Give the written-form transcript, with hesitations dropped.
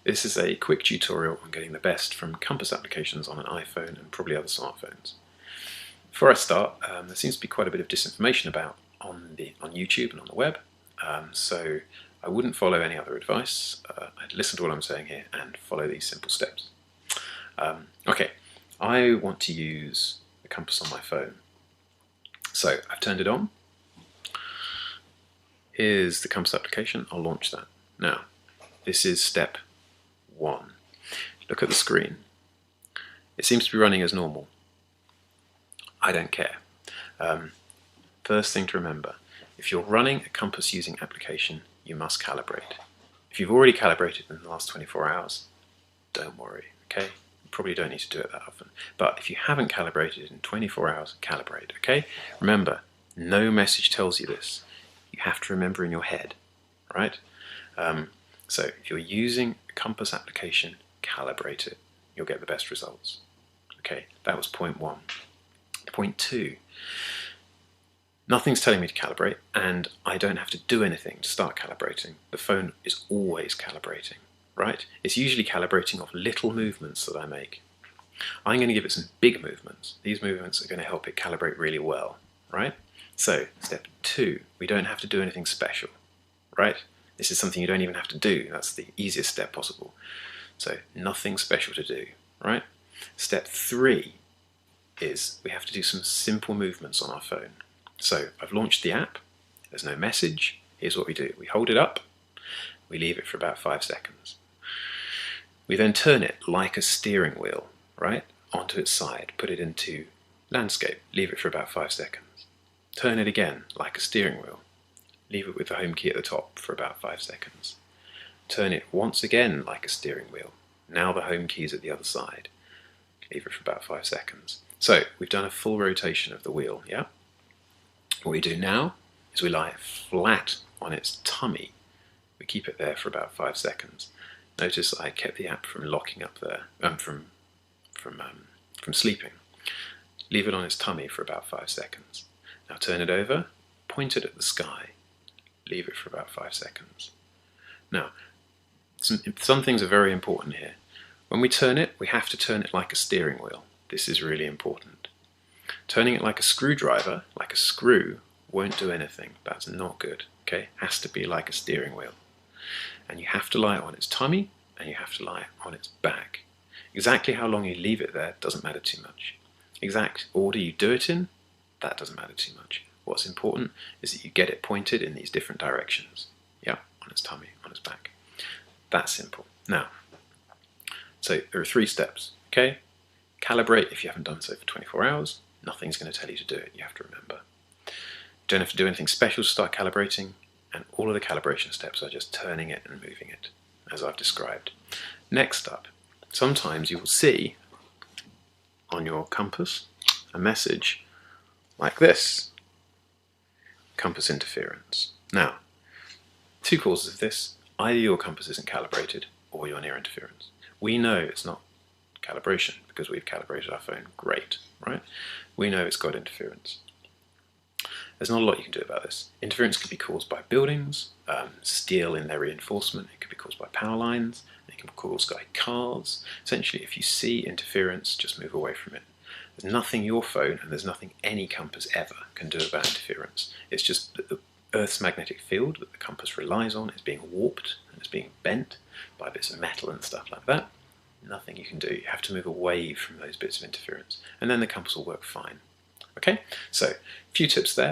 This is a quick tutorial on getting the best from compass applications on an iPhone and probably other smartphones. Before I start, there seems to be quite a bit of disinformation about on YouTube and on the web, so I wouldn't follow any other advice. I'd listen to what I'm saying here and follow these simple steps. Okay, I want to use the compass on my phone. So I've turned it on. Here's the compass application. I'll launch that. Now, this is step 1. Look at the screen. It seems to be running as normal. I don't care. First thing to remember, if you're running a compass using application, you must calibrate. If you've already calibrated in the last 24 hours, don't worry, okay? You probably don't need to do it that often. But if you haven't calibrated in 24 hours, calibrate, okay? Remember, no message tells you this. You have to remember in your head, right? So if you're using a compass application, calibrate it. You'll get the best results. Okay, that was point 1. Point 2, nothing's telling me to calibrate, and I don't have to do anything to start calibrating. The phone is always calibrating, right? It's usually calibrating off little movements that I make. I'm going to give it some big movements. These movements are going to help it calibrate really well, right? So, step 2, we don't have to do anything special, right? This is something you don't even have to do. That's the easiest step possible. So, nothing special to do, right? Step 3 is we have to do some simple movements on our phone. So I've launched the app, there's no message. Here's what we do. We hold it up, we leave it for about 5 seconds. We then turn it like a steering wheel, right, onto its side, put it into landscape, leave it for about 5 seconds. Turn it again like a steering wheel, leave it with the home key at the top for about 5 seconds. Turn it once again like a steering wheel. Now the home key is at the other side. Leave it for about 5 seconds. So we've done a full rotation of the wheel, yeah? What we do now is we lie it flat on its tummy. We keep it there for about 5 seconds. Notice I kept the app from locking up there, from sleeping. Leave it on its tummy for about 5 seconds. Now turn it over, point it at the sky. Leave it for about 5 seconds. Now, some things are very important here. When we turn it, we have to turn it like a steering wheel. This is really important. Turning it like a screwdriver, like a screw, won't do anything. That's not good, okay? Has to be like a steering wheel. And you have to lie it on its tummy, and you have to lie it on its back. Exactly how long you leave it there doesn't matter too much. Exact order you do it in, that doesn't matter too much. What's important is that you get it pointed in these different directions. Yeah, on its tummy, on its back. That's simple. Now, so there are 3 steps, okay? Calibrate if you haven't done so for 24 hours. Nothing's going to tell you to do it, you have to remember. Don't have to do anything special to start calibrating, and all of the calibration steps are just turning it and moving it, as I've described. Next up, sometimes you will see on your compass a message like this. Compass interference. Now, 2 causes of this. Either your compass isn't calibrated or you're near interference. We know it's not calibration because we've calibrated our phone. Great, right? We know it's got interference. There's not a lot you can do about this. Interference could be caused by buildings, steel in their reinforcement. It could be caused by power lines. It can be caused by cars. Essentially, if you see interference, just move away from it. There's nothing your phone and there's nothing any compass ever can do about interference. It's just that the Earth's magnetic field that the compass relies on is being warped and it's being bent by bits of metal and stuff like that. Nothing you can do. You have to move away from those bits of interference, and then the compass will work fine. Okay, so a few tips there.